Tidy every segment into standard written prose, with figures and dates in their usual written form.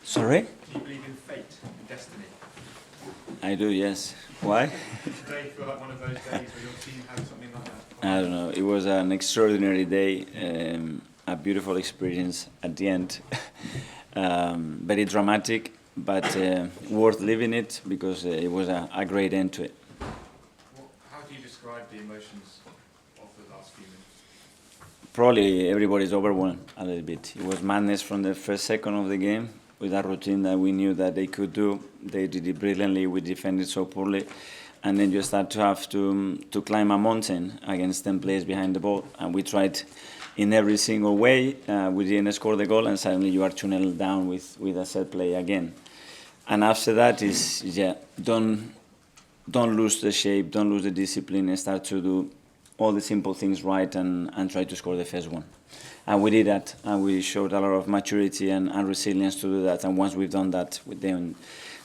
Sorry? Do you believe in fate and destiny? I do, yes. Why? Today feel like one of those days where your team had something like that? I don't know. It was an extraordinary day, a beautiful experience at the end. Very dramatic, but worth living it because it was a great end to it. How do you describe the emotions of the last few minutes? Probably everybody's overwhelmed a little bit. It was madness from the first second of the game with a routine that we knew that they could do. They did it brilliantly. We defended so poorly. And then you start to have to climb a mountain against 10 players behind the ball. And we tried in every single way. We didn't score the goal, and suddenly you are 2-0 down with a set play again. And after that is, don't lose the shape, don't lose the discipline, and start to do all the simple things right and try to score the first one. And we did that, and we showed a lot of maturity and resilience to do that. And once we've done that, then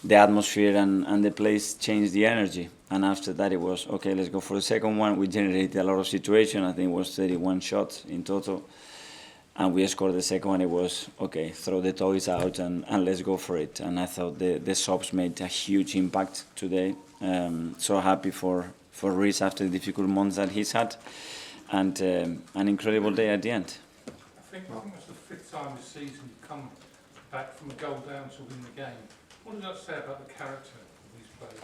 the atmosphere and the place changed the energy. And after that, it was, okay, let's go for the second one. We generated a lot of situations. I think it was 31 shots in total. And we scored the second one. It was, okay, throw the toys out and let's go for it. And I thought the subs made a huge impact today. So happy for Reiss after the difficult months that he's had. And an incredible day at the end. I think it's the fifth time this season you've come back from a goal down to win the game. What does that say about the character of these players?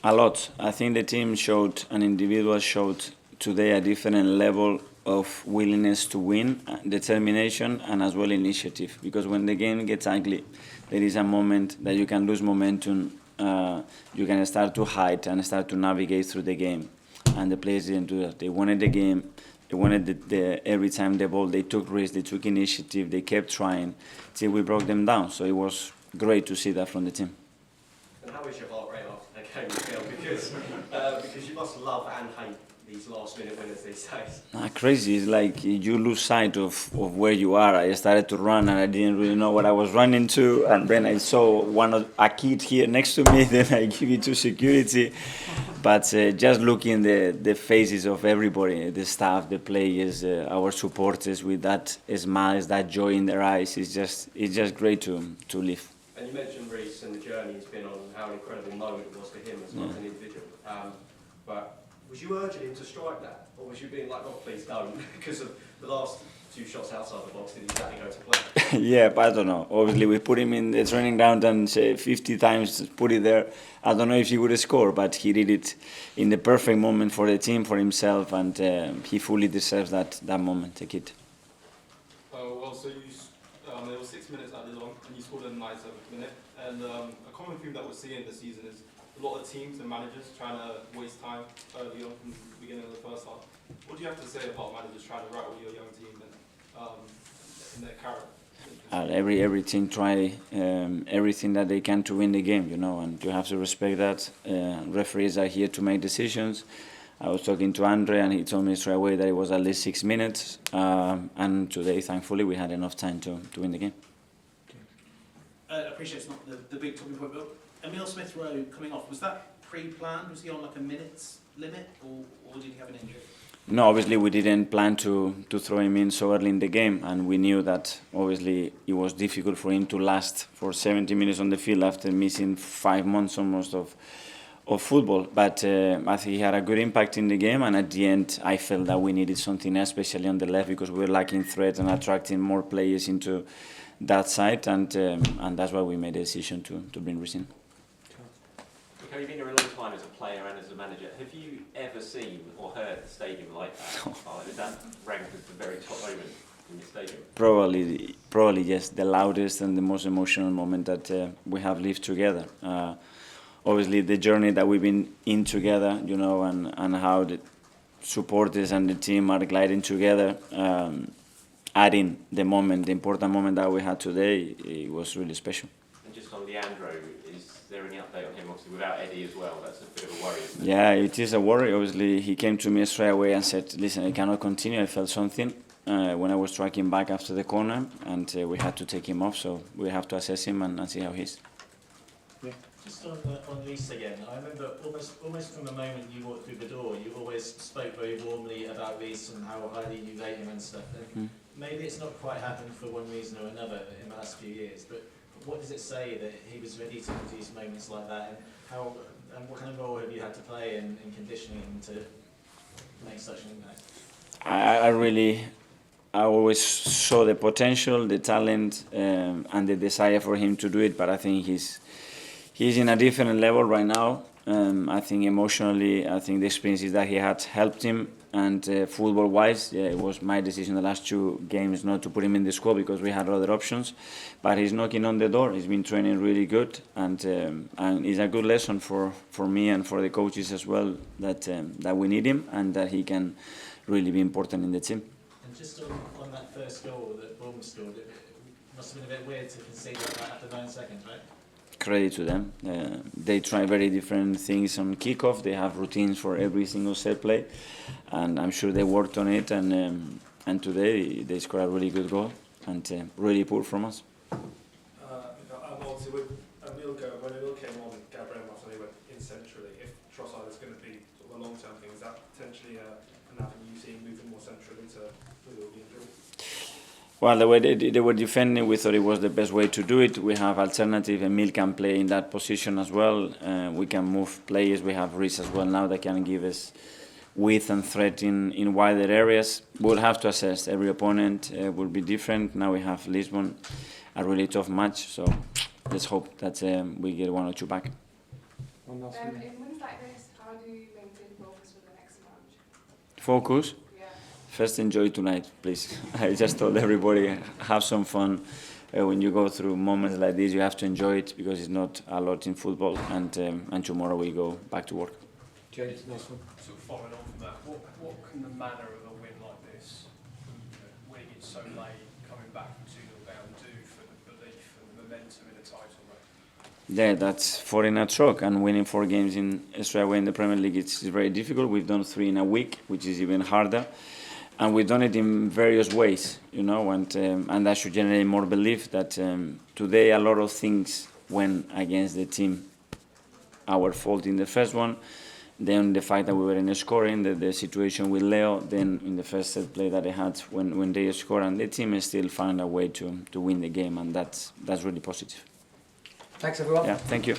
A lot. I think the team showed, an individual showed today a different level of willingness to win, determination, and as well initiative. Because when the game gets ugly, there is a moment that you can lose momentum, you can start to hide and start to navigate through the game. And the players didn't do that. They wanted the game. They wanted every time the ball, they took risks, they took initiative, they kept trying till we broke them down. So it was great to see that from the team. And how is your heart rate after that game, Mikel? Because you must love and hate these last-minute winners these days. Crazy. It's like you lose sight of where you are. I started to run and I didn't really know what I was running to. And then I saw a kid here next to me. Then I give it to security. But just looking the faces of everybody, the staff, the players, our supporters with that smile, that joy in their eyes, it's just great to live. And you mentioned Reiss and the journey he's been on, how an incredible moment it was for him as well as an individual. But was you urging him to strike that? Or was you being like, oh, please don't, because of the last two shots outside the box, did he exactly go to play? Yeah, but I don't know. Obviously, we put him in the training ground and say 50 times put it there. I don't know if he would score, but he did it in the perfect moment for the team, for himself, and he fully deserves that moment, the kid. Well, so there were 6 minutes added on, and you scored in the 97th minute. And a common theme that we're seeing this season is a lot of teams and managers trying to waste time early on from the beginning of the first half. What do you have to say about managers trying to rattle your young team and their character? Every team try everything that they can to win the game, and you have to respect that. Referees are here to make decisions. I was talking to Andre, and he told me straight away that it was at least 6 minutes. And today, thankfully, we had enough time to win the game. I appreciate it's not the big talking point, but Emile Smith-Rowe coming off, was that pre-planned? Was he on like a minutes limit, or did he have an injury? No, obviously we didn't plan to throw him in so early in the game, and we knew that obviously it was difficult for him to last for 70 minutes on the field after missing 5 months almost of football. But I think he had a good impact in the game, and at the end I felt that we needed something, especially on the left, because we were lacking threat and attracting more players into that side, and that's why we made the decision to bring Reiss in. You've been here a long time as a player and as a manager. Have you ever seen or heard the stadium like that? Is that ranked as the very top moment in the stadium? Probably yes, the loudest and the most emotional moment that we have lived together. Obviously, the journey that we've been in together, and how the supporters and the team are gliding together, adding the important moment that we had today, it was really special. And just on Leandro, is there any update on him? Obviously, without Eddie as well, that's a bit of a worry, isn't it? Yeah, it is a worry. Obviously, he came to me straight away and said, listen, I cannot continue. I felt something when I was striking back after the corner, and we had to take him off, so we have to assess him and see how he is. Yeah. Just on Reiss again, I remember almost from the moment you walked through the door, you always spoke very warmly about Reiss and how highly you rate him and stuff. And maybe it's not quite happened for one reason or another in the last few years, but what does it say that he was ready to produce moments like that, and how and what kind of role have you had to play in conditioning him to make such an impact? I always saw the potential, the talent, and the desire for him to do it. But I think he's in a different level right now. I think emotionally, I think the experiences that he had helped him. And football-wise, yeah, it was my decision the last 2 games not to put him in the squad because we had other options. But he's knocking on the door. He's been training really good, and it's a good lesson for me and for the coaches as well that we need him and that he can really be important in the team. And just on that first goal that Bournemouth scored, it must have been a bit weird to concede that after 9 seconds, right? Credit to them. They try very different things on kickoff. They have routines for every single set play, and I'm sure they worked on it. And today they scored a really good goal and really poor from us. Obviously, when Emil came on, Gabriel Martinelli went in centrally. If Trossard is going to be sort of a long-term thing, is that potentially an avenue you see moving more centrally to with all the injuries? Well, the way they were defending, we thought it was the best way to do it. We have alternative. Emil can play in that position as well. We can move players. We have Reiss as well now that can give us width and threat in wider areas. We'll have to assess. Every opponent will be different. Now we have Lisbon, a really tough match. So let's hope that we get 1 or 2 back. In wins like this, how do you maintain focus for the next match? Focus? First, enjoy tonight, please. I just told everybody, have some fun. When you go through moments like this, you have to enjoy it because it's not a lot in football. And tomorrow we go back to work. James, Sort of following on from that, what can the manner of a win like this, winning it so late, coming back from 2-0 down, do for the belief and the momentum in a title race? Yeah, that's 4 in a truck, and winning 4 games straight away in the Premier League is very difficult. We've done 3 in a week, which is even harder. And we've done it in various ways, and that should generate more belief that today a lot of things went against the team. Our fault in the first one, then the fact that we were in scoring, the situation with Leo, then in the first set play that they had when they scored, and the team still found a way to win the game, and that's really positive. Thanks everyone. Yeah, thank you.